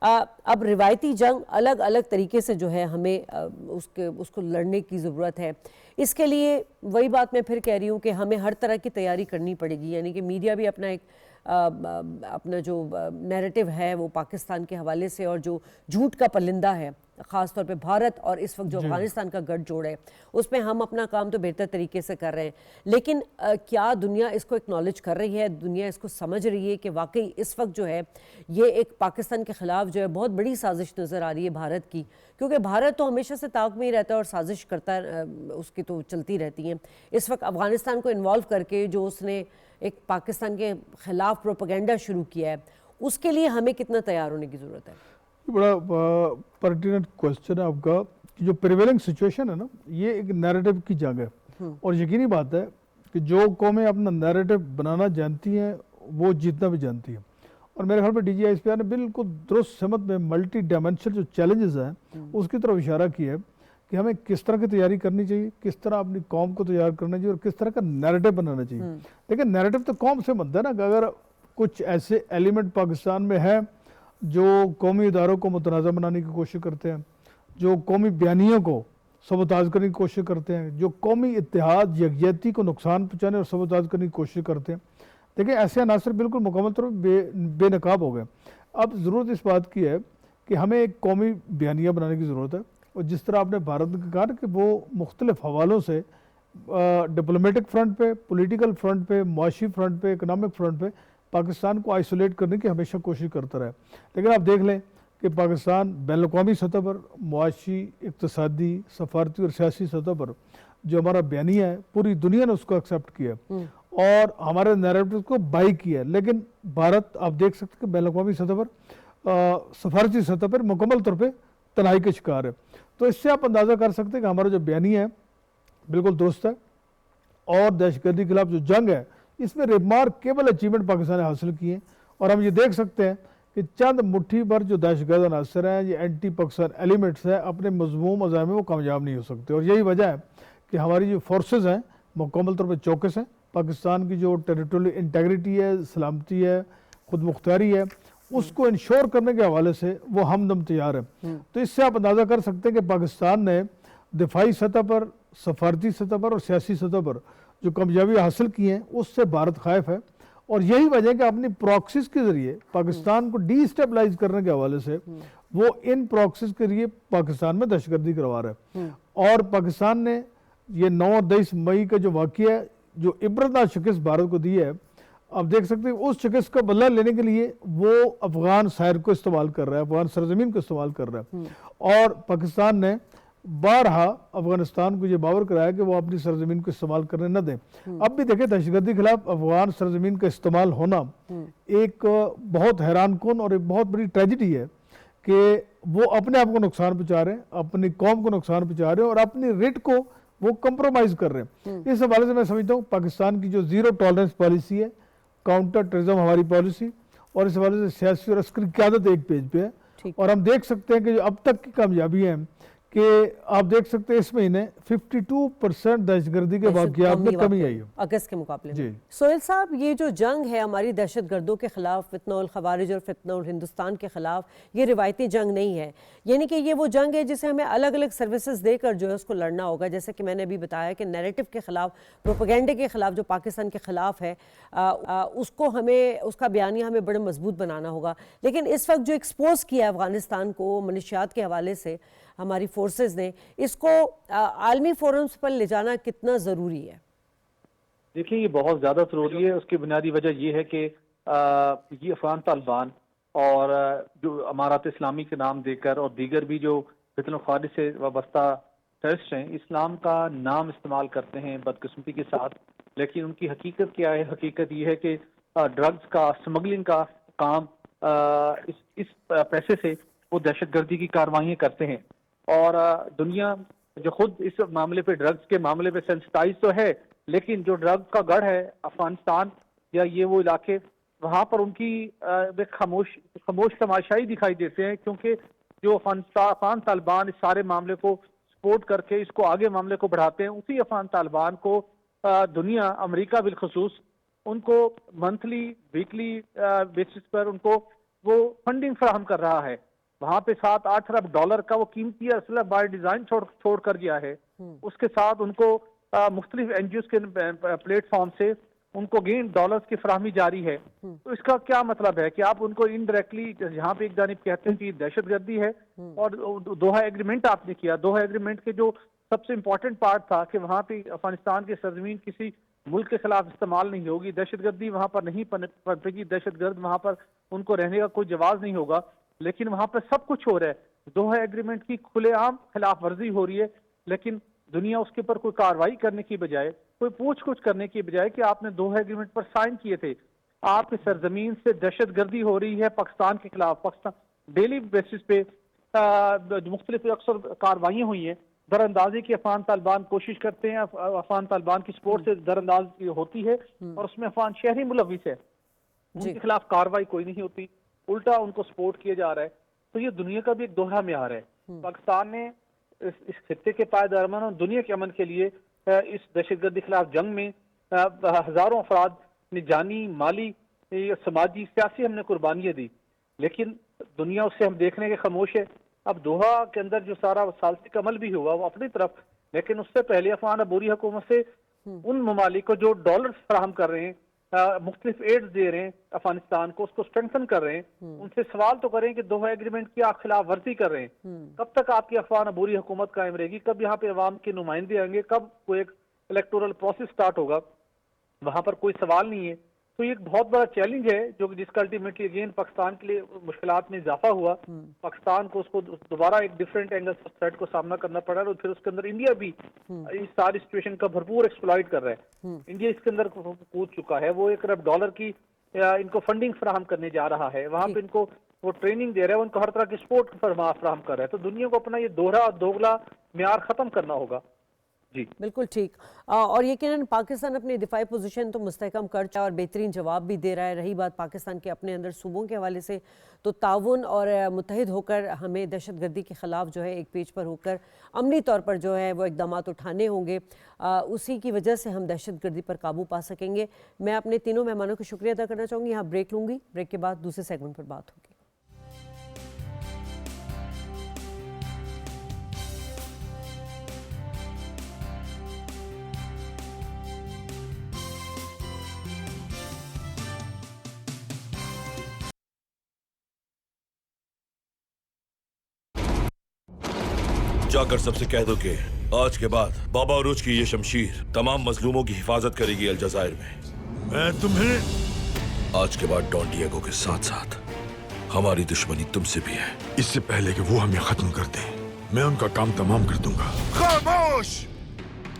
अब रिवायती जंग अलग अलग तरीके से जो है हमें उसको लड़ने की ज़रूरत है। इसके लिए वही बात मैं फिर कह रही हूँ कि हमें हर तरह की तैयारी करनी पड़ेगी। यानी कि मीडिया भी अपना जो नैरेटिव है वो पाकिस्तान के हवाले से, और जो झूठ का परिंदा है ख़ास तौर पे भारत और इस वक्त जो अफगानिस्तान का गठजोड़ है, उसमें हम अपना काम तो बेहतर तरीके से कर रहे हैं, लेकिन क्या दुनिया इसको एक्नॉलेज कर रही है? दुनिया इसको समझ रही है कि वाकई इस वक्त जो है ये एक पाकिस्तान के ख़िलाफ़ जो है बहुत बड़ी साजिश नज़र आ रही है भारत की? क्योंकि भारत तो हमेशा से ताक में ही रहता है और साजिश करता उसकी तो चलती रहती हैं। इस वक्त अफगानिस्तान को इन्वॉल्व करके जो उसने एक पाकिस्तान के ख़िलाफ़ प्रोपेगेंडा शुरू किया है, उसके लिए हमें कितना तैयार होने की ज़रूरत है? बड़ा पर्टिनेंट क्वेश्चन है आपका कि जो प्रिवेलिंग सिचुएशन है ना, ये एक नैरेटिव की जंग है। और यकीनी बात है कि जो कौमें अपना नैरेटिव बनाना जानती हैं वो जीतना भी जानती हैं। और मेरे ख्याल में DGISPR ने बिल्कुल दुरुस्त समझ में मल्टी डायमेंशनल जो चैलेंजेस हैं उसकी तरफ इशारा किया है कि हमें किस तरह की तैयारी करनी चाहिए, किस तरह अपनी कौम को तैयार करना चाहिए और किस तरह का नैरेटिव बनाना चाहिए। लेकिन नैरेटिव तो कौम से बनता है ना, कि अगर कुछ ऐसे एलिमेंट पाकिस्तान में है जो कौमी इदारों को मुतनाज़ा बनाने की कोशिश करते हैं, जो कौमी बयानियों को सबोताज करने की कोशिश करते हैं, जो कौमी इत्तेहाद यकजहती को नुकसान पहुँचाने और सबोताज करने की कोशिश करते हैं, देखिए ऐसे अनासर बिल्कुल मुकम्मल तौर पर बेनकाब हो गए। अब ज़रूरत इस बात की है कि हमें एक कौमी बयानिया बनाने की ज़रूरत है। और जिस तरह आपने भारत ने कहा कि वो मुख्तलिफ हवालों से डिप्लोमेटिक फ्रंट पे, पॉलिटिकल फ्रंट पे, मुआशी फ्रंट पे, इकनॉमिक फ्रंट पे पाकिस्तान को आइसोलेट करने की हमेशा कोशिश करता रहा। लेकिन आप देख लें कि पाकिस्तान बैन-अवी सतह पर मुआशी, इक़्तिसादी, सफारती और सियासी सतह पर जो हमारा बयानिया है पूरी दुनिया ने उसको एक्सेप्ट किया और हमारे नैरेटिव को बाई किया। लेकिन भारत आप देख सकते हैं कि बैन-अवी सतह पर, सफारती सतह पर मुकम्मल तौर पर तनाई के शिकार है। तो इससे आप अंदाज़ा कर सकते हैं कि हमारा जो बयानिया है बिल्कुल दुरुस्त है। और दहशतगर्दी के खिलाफ जो जंग है इसमें रिमार्केबल अचीवमेंट पाकिस्तान ने हासिल किए हैं। और हम ये देख सकते हैं कि चंद मुट्ठी भर जो दहशतगर्द अनासर हैं, ये एंटी पाकिस्तान एलिमेंट्स हैं, अपने मज़मूम अज़ाम में वो कामयाब नहीं हो सकते। और यही वजह है कि हमारी जो फोर्सेज हैं मुकम्मल तौर पर चौकस हैं। पाकिस्तान की जो टेरिटोरियल इंटेग्रिटी है, सलामती है, खुद मुख्तारी है, उसको इंश्योर करने के हवाले से वो हमदम तैयार है। तो इससे आप अंदाज़ा कर सकते हैं कि पाकिस्तान ने दिफाई सतह पर, सफारती सतह पर और सियासी सतह पर जो कामयाबी हासिल की हैं उससे भारत खाइफ है। और यही वजह है कि अपनी प्रॉक्सिस के ज़रिए पाकिस्तान को डीस्टेबलाइज करने के हवाले से वो इन प्रॉक्सिस के जरिए पाकिस्तान में दहशतगर्दी करवा रहा है। और पाकिस्तान ने ये 9 और 10 मई का जो वाक़या है, जो इबरतनाक शिकस्त भारत को दी है, आप देख सकते हैं उस शिकस्त का बदला लेने के लिए वो अफगान शहर को इस्तेमाल कर रहा है, अफगान सरजमीन को इस्तेमाल कर रहा है। और पाकिस्तान ने बारहा अफगानिस्तान को ये बावर कराया कि वो अपनी सरजमीन को इस्तेमाल करने न दें। अब भी देखें दहशतगर्दी के खिलाफ अफगान सरजमीन का इस्तेमाल होना एक बहुत हैरान कौन और एक बहुत बड़ी ट्रेजिडी है कि वो अपने आप को नुकसान पहुँचा रहे हैं, अपनी कौम को नुकसान पहुँचा रहे हैं और अपनी रिट को वो कंप्रोमाइज़ कर रहे हैं। इस हवाले से मैं समझता हूँ पाकिस्तान की जो ज़ीरो टॉलरेंस पॉलिसी है, काउंटर टेररिज्म हमारी पॉलिसी, और इस हवाले से सियासी और अस्करी क़यादत एक पेज पे है। और हम देख सकते हैं कि जो अब तक की कामयाबी है कि आप देख सकते हैं इस महीने 52% दहशतगर्दी के वाक़यात में कमी आई है अगस्त के मुकाबले में। सोहेल साहब, ये जो जंग है हमारी दहशतगर्दों के खिलाफ, फितनउल खवारिज और फितनउल हिंदुस्तान के खिलाफ, ये रिवायती जंग नहीं है। यानी कि ये वो जंग है जिसे हमें अलग अलग सर्विसेज देकर जो है उसको लड़ना होगा। जैसे कि मैंने अभी बताया कि नैरेटिव के खिलाफ, प्रोपेगेंडे के खिलाफ जो पाकिस्तान के खिलाफ है, उसको हमें, उसका बयानिया हमें बड़े मजबूत बनाना होगा। लेकिन इस वक्त जो एक्सपोज किया अफगानिस्तान को मनशियात के हवाले से हमारी फोर्सेस ने, इसको आलमी फोरम्स पर ले जाना कितना ज़रूरी है? देखिए, ये बहुत ज़्यादा ज़रूरी है। उसकी बुनियादी वजह ये है कि ये अफगान तालिबान और जो अमारात इस्लामी के नाम देकर और दीगर भी जो फितन ख्वारिज से वाबस्ता टेररिस्ट हैं, इस्लाम का नाम इस्तेमाल करते हैं बदकिस्मती के साथ। लेकिन उनकी हकीकत क्या है? हकीकत ये है कि ड्रग्स का, स्मगलिंग का काम इस पैसे से वो दहशतगर्दी की कार्रवाइयाँ करते हैं। और दुनिया जो खुद इस मामले पे, ड्रग्स के मामले पे सेंसिटाइज तो है, लेकिन जो ड्रग्स का गढ़ है अफगानिस्तान या ये वो इलाके, वहाँ पर उनकी खामोश तमाशाई दिखाई देते हैं, क्योंकि जो अफगान तालिबान इस सारे मामले को सपोर्ट करके इसको आगे मामले को बढ़ाते हैं, उसी अफगान तालिबान को दुनिया, अमेरिका बिलखसूस, उनको मंथली, वीकली बेसिस पर उनको वो फंडिंग फराहम कर रहा है। वहां पे 7-8 अरब डॉलर का वो कीमती असला बाय डिजाइन छोड़ कर गया है। उसके साथ उनको मुख्तलिफ एनजीओ के प्लेटफॉर्म से उनको गेन डॉलर्स की फराहमी जारी है। तो इसका क्या मतलब है कि आप उनको इनडायरेक्टली, यहाँ पे एक जानिब कहते हैं कि दहशतगर्दी है, और दोहा एग्रीमेंट आपने किया। दोहा एग्रीमेंट के जो सबसे इंपॉर्टेंट पार्ट था कि वहां पे अफगानिस्तान की सरजमीन किसी मुल्क के खिलाफ इस्तेमाल नहीं होगी, दहशतगर्दी वहां पर नहीं पनपेगी, दहशतगर्द वहां पर उनको रहने का कोई जवाब नहीं होगा। लेकिन वहां पर सब कुछ हो रहा है, दोहा एग्रीमेंट की खुलेआम खिलाफ वर्जी हो रही है, लेकिन दुनिया उसके ऊपर कोई कार्रवाई करने की बजाय, कोई पूछ कुछ करने की बजाय कि आपने दोहा एग्रीमेंट पर साइन किए थे, आपकी सरजमीन से दहशतगर्दी हो रही है पाकिस्तान के खिलाफ। पाकिस्तान डेली बेसिस पे मुख्तलिफ अक्सर कार्रवाइयाँ हुई हैं, दरअंदाजी की अफगान तालिबान कोशिश करते हैं, अफगान तालिबान की सपोर्ट से दरअंदाज होती है, और उसमें अफगान शहरी मुलविस है, उनके खिलाफ कार्रवाई कोई नहीं होती, उल्टा उनको सपोर्ट किया जा रहा है। तो ये दुनिया का भी एक दोहरा म्यार है। पाकिस्तान ने इस खित्ते के पायदार अमन और दुनिया के अमन के लिए इस दहशतगर्दी खिलाफ जंग में हजारों अफराद ने जानी, माली, समाजी, सियासी हमने कुर्बानियां दी, लेकिन दुनिया उससे हम देखने के खामोश है। अब दोहा के अंदर जो सारा सालसी अमल भी हुआ वो अपनी तरफ, लेकिन उससे पहले अफगान अबूरी हुकूमत से उन ममालिक को जो डॉलर फराहम कर रहे हैं, मुख्तलिफ एड्स दे रहे हैं अफगानिस्तान को, उसको स्ट्रेंथन कर रहे हैं, उनसे सवाल तो करें कि दोहा एग्रीमेंट की आप खिलाफ वर्जी कर रहे हैं। कब तक आपकी अफगान अबूरी हुकूमत कायम रहेगी? कब यहाँ पे अवाम के नुमाइंदे आएंगे? कब कोई एक इलेक्टोरल प्रोसेस स्टार्ट होगा? वहां पर कोई सवाल नहीं है। तो ये एक बहुत बड़ा चैलेंज है जो जिसका अल्टीमेटली अगेन पाकिस्तान के लिए मुश्किलात में इजाफा हुआ। पाकिस्तान को उसको दोबारा एक डिफरेंट एंगल से थ्रेट को सामना करना पड़ा, और फिर उसके अंदर इंडिया भी इस सारी सिचुएशन का भरपूर एक्सप्लॉइट कर रहा है। इंडिया इसके अंदर कूद चुका है, वो 1 अरब डॉलर की इनको फंडिंग फराहम करने जा रहा है, वहां पे इनको वो ट्रेनिंग दे रहा है, उनको हर तरह की सपोर्ट फराहम कर रहा है। तो दुनिया को अपना ये दोगला म्यार खत्म करना होगा। जी बिल्कुल ठीक। और यकीनन पाकिस्तान अपनी दिफाई पोजीशन तो मुस्तहकम कर चुका और बेहतरीन जवाब भी दे रहा है। रही बात पाकिस्तान के अपने अंदर सूबों के हवाले से, तो ताउन और मुत्तहिद होकर हमें दहशतगर्दी के ख़िलाफ़ जो है एक पेज पर होकर अमली तौर पर जो है वो इक़दाम उठाने होंगे। उसी की वजह से हम दहशतगर्दी पर काबू पा सकेंगे। मैं अपने तीनों मेहमानों का शुक्रिया अदा करना चाहूँगी। यहाँ ब्रेक लूँगी, ब्रेक के बाद दूसरे सेगमेंट पर बात होगी। जाकर सबसे कह दो कि आज के बाद बाबा अरूज की ये शमशीर तमाम मजलूमों की हिफाजत करेगी अलजायर में। मैं तुम्हें आज के बाद डॉन डिएगो के साथ साथ हमारी दुश्मनी तुमसे भी है। इससे पहले कि वो हमें खत्म कर दे, मैं उनका काम तमाम कर दूंगा। खामोश!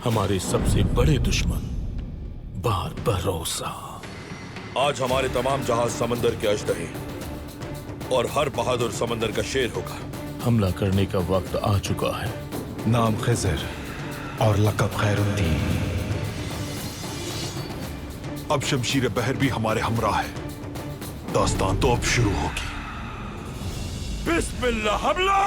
हमारे सबसे बड़े दुश्मन बारबरोसा। आज हमारे तमाम जहाज समंदर के अजदहे और हर बहादुर समंदर का शेर होगा। हमला करने का वक्त आ चुका है। नाम खिज़र और लक़ब खैरुद्दीन। अब शमशीर बहर भी हमारे हमरा है। दास्तान तो अब शुरू होगी। बिस्मिल्लाह हमला!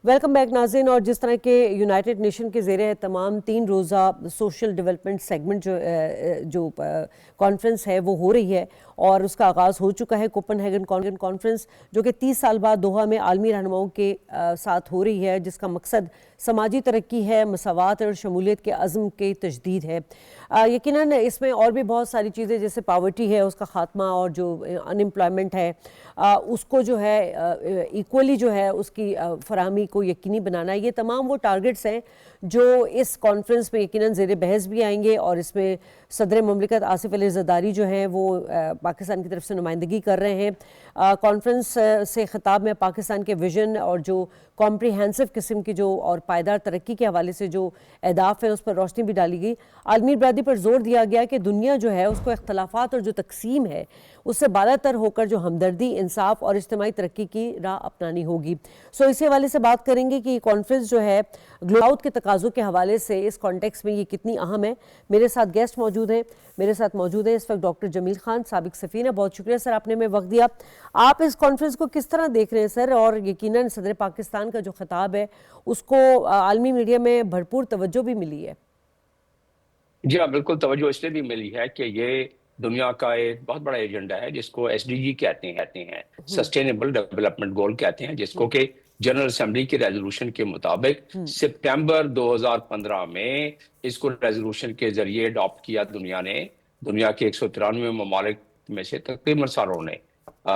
वेलकम बैक नाज़रीन। और जिस तरह के यूनाइटेड नेशन के ज़ेरे है तमाम 3 रोज़ा सोशल डेवलपमेंट सेगमेंट जो कॉन्फ्रेंस है वो हो रही है और उसका आगाज़ हो चुका है। कोपेनहेगन कॉन्फ्रेंस जो कि 30 साल बाद दोहा में आलमी रहनुमाओं के साथ हो रही है, जिसका मकसद समाजी तरक्की है, मसावात और शमूलियत के अज़्म की तजदीद है। यकीनन इसमें और भी बहुत सारी चीज़ें जैसे पावर्टी है उसका ख़ात्मा और जो अनएम्प्लॉयमेंट है उसको जो है इक्वली जो है उसकी फराहमी को यकीनी बनाना, ये तमाम वो टारगेट्स हैं जो इस कॉन्फ्रेंस में यकीनन ज़ेर बहस भी आएंगे। और इसमें सदर मुमलिकत आसिफ अली ज़रदारी जो हैं वो पाकिस्तान की तरफ से नुमाइंदगी कर रहे हैं। कॉन्फ्रेंस से ख़िताब में पाकिस्तान के विजन और जो कॉम्प्रिहेंसिव किस्म की जो और पायदार तरक्की के हवाले से जो अहदाफ है उस पर रोशनी भी डाली गई। आलमी बरादरी पर जोर दिया गया कि दुनिया जो है उसको इख्तलाफात और जो तकसीम है उससे बालातर होकर जो हमदर्दी, इंसाफ और इज्तिमाई तरक्की की राह अपनानी होगी। सो इसी हवाले से बात करेंगे कि कॉन्फ्रेंस जो है ग्लोबाउट के तकाज़ों के हवाले से इस कॉन्टेक्स्ट में ये कितनी अहम है। मेरे साथ गेस्ट मौजूद हैं, इस वक्त डॉक्टर जमील खान, साबिक सफ़ीर। बहुत शुक्रिया सर आपने हमें वक्त दिया। आप इस कॉन्फ्रेंस को किस तरह देख रहे हैं सर, और यकीनन सदर पाकिस्तान का जो खिताब है उसको आलमी मीडिया में भरपूर तवज्जो भी मिली है। जी हाँ, बिल्कुल तवज्जो इसलिए भी मिली है कि ये दुनिया का एक बहुत बड़ा एजेंडा है जिसको एसडीजी कहते हैं, सस्टेनेबल डेवलपमेंट गोल कहते हैं, जिसको कि जनरल असेंबली के रेजोल्यूशन के मुताबिक सितंबर 2015 में इसको रेजोल्यूशन के जरिए अडॉप्ट किया दुनिया ने। दुनिया के 193 ममालिक में से तकरीबन सारों ने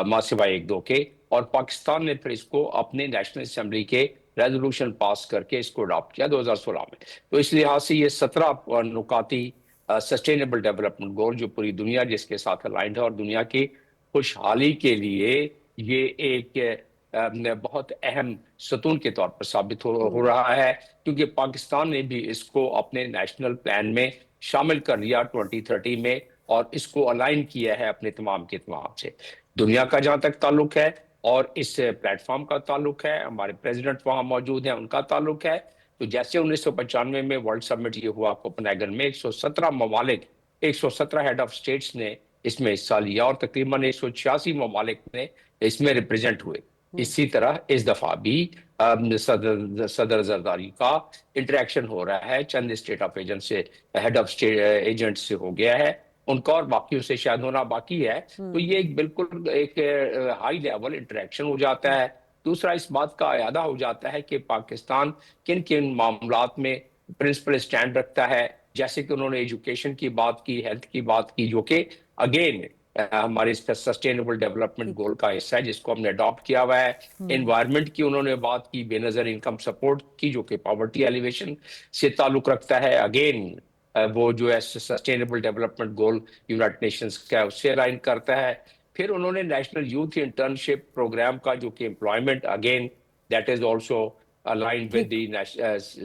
मां सिवाय 1-2 के, और पाकिस्तान ने फिर इसको अपने नेशनल असेंबली के रेजोल्यूशन पास करके इसको अडॉप्ट किया 2016 में। तो इस लिहाज से ये 17 नुकाती सस्टेनेबल डेवलपमेंट गोल जो पूरी दुनिया जिसके साथ अलाइंड है, और दुनिया की खुशहाली के लिए ये एक बहुत अहम सतून के तौर पर साबित हो रहा है, क्योंकि पाकिस्तान ने भी इसको अपने नेशनल प्लान में शामिल कर लिया 2030 में, और इसको अलाइन किया है अपने तमाम के तमाम से। दुनिया का जहां तक ताल्लुक है और इस प्लेटफॉर्म का ताल्लुक है, हमारे प्रेसिडेंट वहां मौजूद हैं, उनका ताल्लुक है, तो जैसे 1995 में वर्ल्ड समिट ये हुआ कोपेनहेगन में, 117 ममालिक, 117 हेड ऑफ स्टेट्स ने इसमें हिस्सा लिया और तकरीबन 186 ममालिक ने इसमें रिप्रेजेंट हुए। इसी तरह इस दफा भी सदर जरदारी का इंटरेक्शन हो रहा है, चंद स्टेट ऑफ एजेंट से, हेड ऑफ स्टेट एजेंट से हो गया है, उनका और बाकियों से शायद होना बाकी है। तो ये एक बिल्कुल एक हाई लेवल इंटरेक्शन हो जाता है। दूसरा, इस बात का अयादा हो जाता है कि पाकिस्तान किन किन मामलात में प्रिंसिपल स्टैंड रखता है, जैसे कि उन्होंने एजुकेशन की बात की, हेल्थ की बात की, जो कि अगेन हमारे सस्टेनेबल डेवलपमेंट गोल का हिस्सा है जिसको हमने अडॉप्ट किया हुआ है। एनवायरनमेंट की उन्होंने बात की, बेनजर इनकम सपोर्ट की जो कि पॉवर्टी एलिवेशन से ताल्लुक रखता है, अगेन वो जो है sustainable development goal United Nations का है उससे अलाइन करता है। फिर उन्होंने नेशनल यूथ इंटर्नशिप प्रोग्राम का जो कि employment, again that is also aligned with the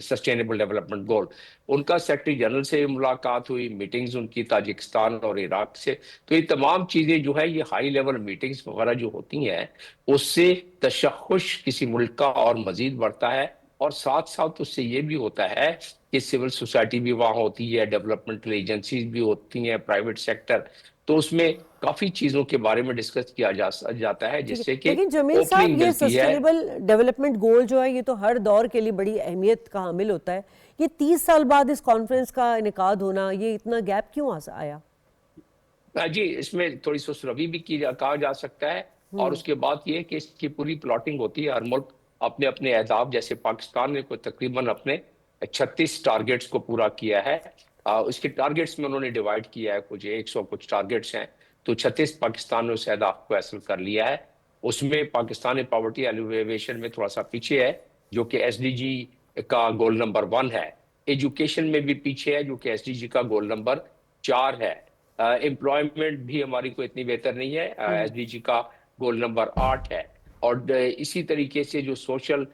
sustainable development goal. उनका सेक्रेटरी जनरल से मुलाकात हुई, मीटिंग्स उनकी ताजिकिस्तान और इराक से। तो ये तमाम चीजें जो है, ये हाई लेवल मीटिंग्स वगैरह जो होती हैं, उससे तशख़्ख़ुश किसी मुल्क का और मजीद बढ़ता है, और साथ साथ उससे ये भी होता है कि सिविल सोसाइटी भी वहाँ होती है, डेवलपमेंटल एजेंसीज भी होती हैं, प्राइवेट सेक्टर, तो उसमें काफी चीजों के बारे में डिस्कस किया जाता है, जिससे कि लेकिन जमील साहब, ये सस्टेनेबल डेवलपमेंट गोल जो है ये तो हर दौर के लिए बड़ी अहमियत का हामिल होता है। ये 30 साल बाद इस कॉन्फ्रेंस का इनेकाद होना, ये इतना गैप क्यों आया? जी, इसमें थोड़ी सुसरवी भी कहा जा सकता है, और उसके बाद ये कि इसकी पूरी प्लॉटिंग होती है। हर मुल्क अपने अपने अहदाफ, जैसे पाकिस्तान ने कोई तकरीबन अपने 36 टारगेट्स को पूरा किया है। उसके टारगेट्स में उन्होंने डिवाइड किया है, कुछ 100 कुछ टारगेट्स हैं, तो 36 पाकिस्तान ने उस अहदाफ को हासिल कर लिया है। उसमें पाकिस्तान पॉवर्टी एलिवेशन में थोड़ा सा पीछे है, जो कि एसडीजी का गोल नंबर 1 है। एजुकेशन में भी पीछे है, जो कि एसडीजी का गोल नंबर 4 है। एम्प्लॉयमेंट भी हमारी कोई इतनी बेहतर नहीं है, एसडीजी का गोल नंबर 8 है। और इसी तरीके से जो सोशल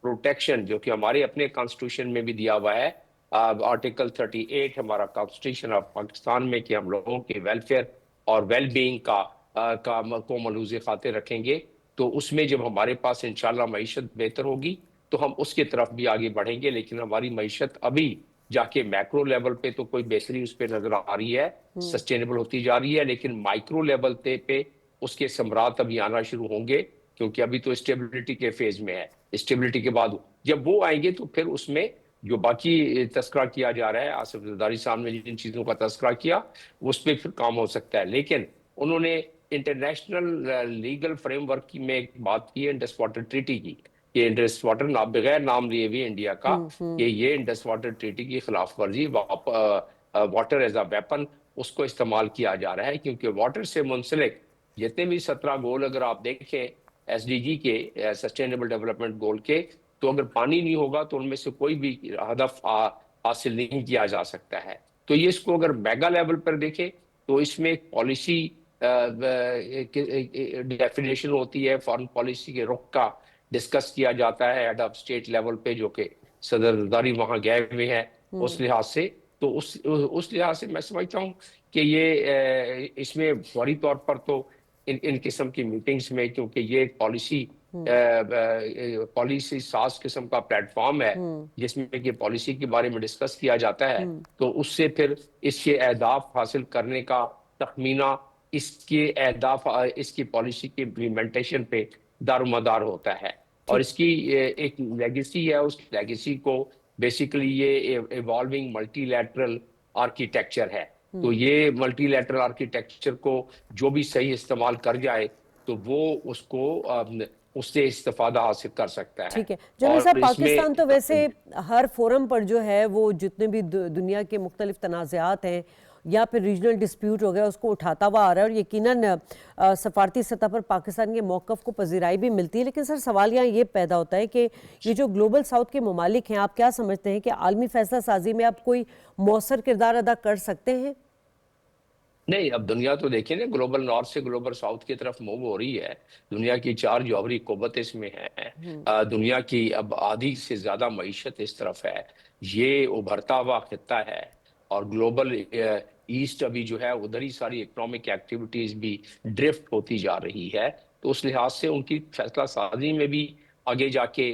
प्रोटेक्शन, जो कि हमारे अपने कॉन्स्टिट्यूशन में भी दिया हुआ है, आर्टिकल 38 हमारा कॉन्स्टिट्यूशन ऑफ पाकिस्तान में, कि हम लोगों के वेलफेयर और वेलबींग को मलूज़े खातिर रखेंगे, तो उसमें जब हमारे पास इंशाल्लाह मईशत बेहतर होगी तो हम उसकी तरफ भी आगे बढ़ेंगे। लेकिन हमारी मईशत अभी जाके मैक्रो लेवल पे तो कोई बेहतरी उस पर नजर आ रही है, सस्टेनेबल होती जा रही है, लेकिन माइक्रो लेवल पे उसके समरात अभी आना शुरू होंगे, क्योंकि अभी तो स्टेबिलिटी के फेज में है। स्टेबिलिटी के बाद जब वो आएंगे तो फिर उसमें जो बाकी तस्करा किया जा रहा है, आसिफ जरदारी साहब ने जिन चीजों का तस्करा किया उस पर फिर काम हो सकता है। लेकिन उन्होंने इंटरनेशनल लीगल फ्रेमवर्क की में एक बात की है, इंडस वाटर ट्रीटी की, कि इंडस वाटर ना बगैर नाम लिए हुए इंडिया का कि ये इंडस वाटर ट्रीटी की खिलाफ वर्जी, वाटर एज अ वेपन उसको इस्तेमाल किया जा रहा है। क्योंकि वाटर से मुंसलिक जितने भी 17 गोल अगर आप देखें एसडीजी के, सस्टेनेबल डेवलपमेंट गोल के, तो अगर पानी नहीं होगा तो उनमें से कोई भी हदफ हासिल नहीं किया जा सकता है। तो ये इसको अगर मेगा लेवल पर देखें तो इसमें एक पॉलिसी डेफिनेशन होती है, फॉरेन पॉलिसी के रुख का डिस्कस किया जाता है हेड ऑफ स्टेट लेवल पे, जो कि सदर जरदारी वहां गए हुए हैं। उस लिहाज से तो उस लिहाज से मैं समझता हूँ कि ये इसमें फौरी तौर पर तो इन किस्म की मीटिंग्स में, क्योंकि ये पॉलिसी साज किस्म का प्लेटफॉर्म है जिसमें कि पॉलिसी के बारे में डिस्कस किया जाता है, तो उससे फिर इसके अहदाफ हासिल करने का तखमीना इसके अहदाफ, इसकी पॉलिसी की इम्प्लीमेंटेशन पे दारोमदार होता है। और इसकी एक लेगेसी है, उस लेगेसी को बेसिकली ये इवॉल्विंग मल्टीलैटरल आर्किटेक्चर है। तो ये मल्टीलैटरल आर्किटेक्चर को जो भी सही इस्तेमाल कर जाए तो वो उसको उससे इस्तेफादा हासिल कर सकता है। ठीक है जनरल साहब, पाकिस्तान तो वैसे हर फोरम पर जो है वो जितने भी दुनिया के मुख्तलिफ तनाज़ात हैं या फिर रीजनल डिस्प्यूट हो गया उसको उठाता हुआ आ रहा है, और यकीनन सफारती सतह पर पाकिस्तान के मौक़िफ़ को पजीराई भी मिलती है। लेकिन सर सवाल यहाँ ये पैदा होता है कि ये जो ग्लोबल साउथ के ममालिक हैं, आप क्या समझते हैं कि आलमी फैसला साजी में आप कोई मौसर किरदार अदा कर सकते हैं? नहीं, अब दुनिया तो देखिए ना, ग्लोबल नॉर्थ से ग्लोबल साउथ की तरफ मूव हो रही है। दुनिया की 4 जौहरी कुव्वत इसमें है। दुनिया की अब आधी से ज्यादा मईशत इस तरफ है। ये उभरता हुआ खित्ता है और ग्लोबल ईस्ट अभी जो है उधर ही सारी इकोनॉमिक एक्टिविटीज भी ड्रिफ्ट होती जा रही है। तो उस लिहाज से उनकी फैसला साजी में भी आगे जाके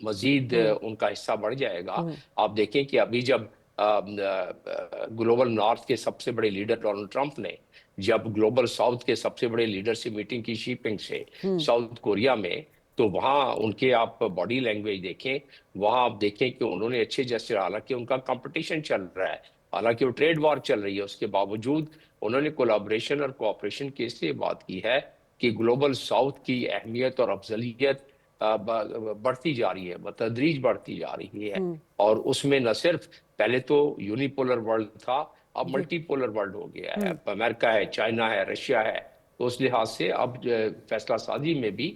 मजीद उनका हिस्सा बढ़ जाएगा। आप देखें कि अभी जब ग्लोबल नॉर्थ के सबसे बड़े लीडर डोनाल्ड ट्रंप ने जब ग्लोबल साउथ के सबसे बड़े लीडर से मीटिंग की शीपिंग से साउथ कोरिया में, तो वहां उनके आप बॉडी लैंग्वेज देखें, वहां आप देखें कि उन्होंने अच्छे जैसे, हालांकि उनका कंपटीशन चल रहा है, हालांकि वो ट्रेड वॉर चल रही है, उसके बावजूद उन्होंने कोलैबोरेशन और कोऑपरेशन की इसलिए बात की है कि ग्लोबल साउथ की अहमियत और अफजलियत बढ़ती जा रही है, बतदरीज बढ़ती जा रही है। और उसमें न सिर्फ पहले तो यूनिपोलर वर्ल्ड था, अब मल्टीपोलर वर्ल्ड हो गया है, अमेरिका है, चाइना है, रशिया है। तो उस लिहाज से अब फैसला साजी में भी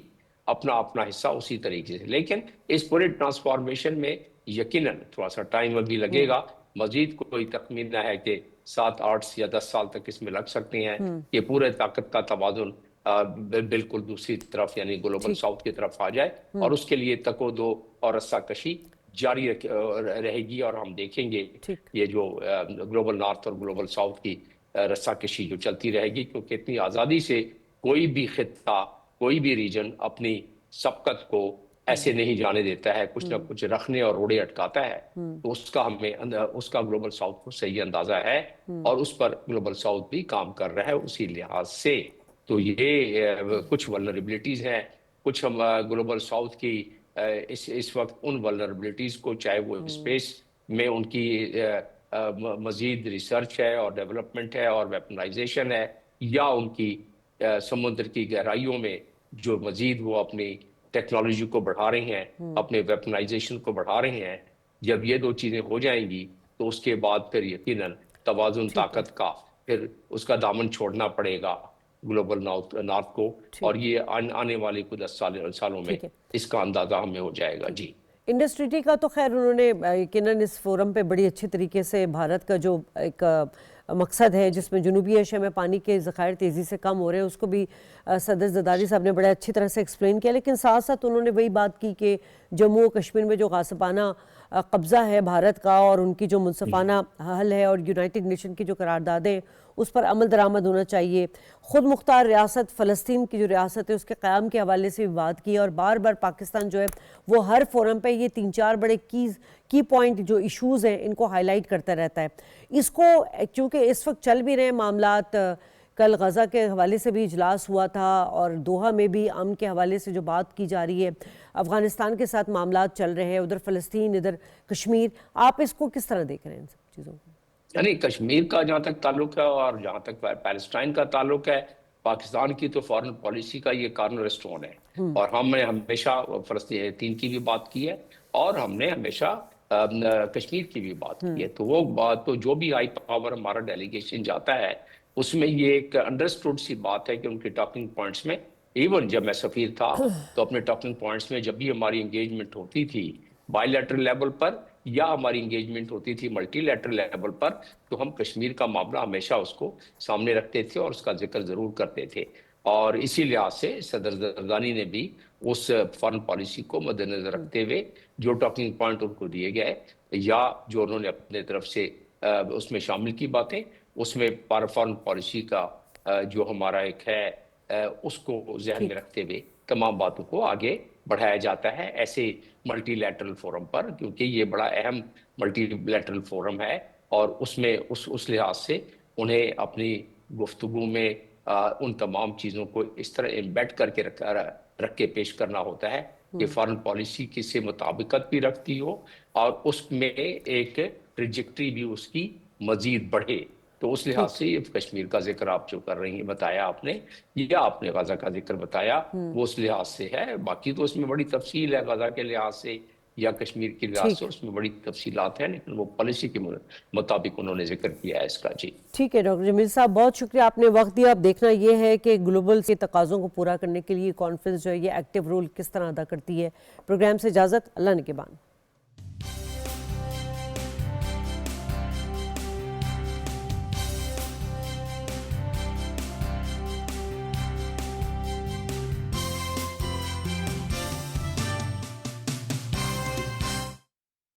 अपना अपना हिस्सा उसी तरीके से, लेकिन इस पूरे ट्रांसफॉर्मेशन में यकीनन थोड़ा सा टाइम अभी लगेगा। मजीद कोई तखमीना है कि 7, 8 या 10 साल तक इसमें लग सकते हैं कि पूरे ताकत का तवाजुन बिल्कुल दूसरी तरफ यानी ग्लोबल साउथ की तरफ आ जाए, और उसके लिए तको-दो और रस्साकशी जारी रहेगी। और हम देखेंगे ये जो ग्लोबल नॉर्थ और ग्लोबल साउथ की रस्साकशी जो चलती रहेगी, क्योंकि इतनी आज़ादी से कोई भी खित्ता, कोई भी रीजन अपनी सबकत को ऐसे नहीं जाने देता है, कुछ ना कुछ रखने और रोड़े अटकाता है। तो उसका हमें उसका ग्लोबल साउथ को सही अंदाजा है और उस पर ग्लोबल साउथ भी काम कर रहा है उसी लिहाज से। तो ये कुछ वल्नरेबिलिटीज हैं, कुछ हम ग्लोबल साउथ की इस वक्त उन वल्नरेबिलिटीज को, चाहे वो स्पेस में उनकी मजीद रिसर्च है और डेवलपमेंट है और वेपनाइजेशन है, या उनकी समुद्र की गहराइयों में जो मजीद वो अपनी टेक्नोलॉजी को बढ़ा रहे हैं, अपने वेपनाइजेशन को बढ़ा रहे हैं। जब ये 2 चीजें हो जाएंगी तो उसके बाद फिर यकीनन तवाजुन ताकत का फिर उसका दामन छोड़ना पड़ेगा ग्लोबल नॉर्थ को, और ये आने वाले कुछ 10 सालों में इसका अंदाजा हमें हो जाएगा। जी, इंडस ट्रीटी का तो खैर उन्होंने यकीनन इस फोरम पे बड़ी अच्छी तरीके से भारत का जो एक मकसद है जिसमें जनूबी एशिया में पानी के ज़खायर तेज़ी से कम हो रहे हैं, उसको भी सदर जरदारी साहब ने बड़े अच्छी तरह से एक्सप्लेन किया। लेकिन साथ साथ उन्होंने वही बात की कि जम्मू और कश्मीर में जो गासिबाना कब्ज़ा है भारत का और उनकी जो मुनसफाना हल है और यूनाइटेड नेशन की जो करारदादें उस पर अमल दरामद होना चाहिए। ख़ुद मुख्तार रियासत फ़लस्तीन की जो रियासत है उसके क़याम के हवाले से भी बात की, और बार बार पाकिस्तान जो है वो हर फोरम पे ये 3-4 बड़े की पॉइंट जो इश्यूज़ हैं इनको हाईलाइट करता रहता है। इसको चूँकि इस वक्त चल भी रहे मामलात कल गज़ा के हवाले से भी इजलास हुआ था और दोहा में भी अमन के हवाले से जो बात की जा रही है, अफ़गानिस्तान के साथ मामला चल रहे हैं, उधर फ़लस्तीन, इधर कश्मीर, आप इसको किस तरह देख रहे हैं इन सब चीज़ों को? यानी कश्मीर का जहाँ तक ताल्लुक है और जहाँ तक पैलेस्टाइन का ताल्लुक है, पाकिस्तान की तो फॉरेन पॉलिसी का ये कॉर्नर स्टोन है। और हमने हमेशा फ़लस्तीन की भी बात की है और हमने हमेशा कश्मीर की भी बात की है। तो वो बात, तो जो भी हाई पावर हमारा डेलीगेशन जाता है उसमें ये एक अंडरस्टूड सी बात है कि उनके टॉकिंग पॉइंट्स में, इवन जब मैं सफीर था तो अपने टॉकिंग पॉइंट्स में जब भी हमारी एंगेजमेंट होती थी बायलैटरल लेवल पर या हमारी एंगेजमेंट होती थी मल्टीलैटरल लेवल पर, तो हम कश्मीर का मामला हमेशा उसको सामने रखते थे और उसका जिक्र जरूर करते थे। और इसी लिहाज से सदर जरदानी ने भी उस फॉरेन पॉलिसी को मद्देनजर रखते हुए जो टॉकिंग पॉइंट उनको दिए गए या जो उन्होंने अपने तरफ से उसमें शामिल की बातें, उसमें फॉरेन पॉलिसी का जो हमारा एक है उसको जहन में रखते हुए तमाम बातों को आगे बढ़ाया जाता है ऐसे मल्टीलैटरल फोरम पर, क्योंकि ये बड़ा अहम मल्टीलैटरल फोरम है और उसमें उस लिहाज से उन्हें अपनी गुफ्तगू में उन तमाम चीज़ों को इस तरह एम्बेड करके रख के पेश करना होता है कि फॉरेन पॉलिसी किससे मुताबिकत भी रखती हो और उसमें एक ट्रिजेक्टरी भी उसकी मजीद बढ़े। तो उस लिहाज से ये कश्मीर का जिक्र आप जो कर रही हैं, बताया आपने, या आपने गजा का जिक्र बताया, वो उस लिहाज से है। बाकी तो उसमें बड़ी तफसील है गजा के लिहाज से या कश्मीर के लिहाज से, उसमें बड़ी तफसीलात हैं, लेकिन वो पॉलिसी के मुताबिक उन्होंने जिक्र किया है इसका। जी ठीक है डॉक्टर जमील साहब, बहुत शुक्रिया, आपने वक्त दिया। अब देखना ये है कि ग्लोबल के तकाज़ों को पूरा करने के लिए कॉन्फ्रेंस जो है ये एक्टिव रोल किस तरह अदा करती है। प्रोग्राम से इजाज़त, अल्लाह निगहबान।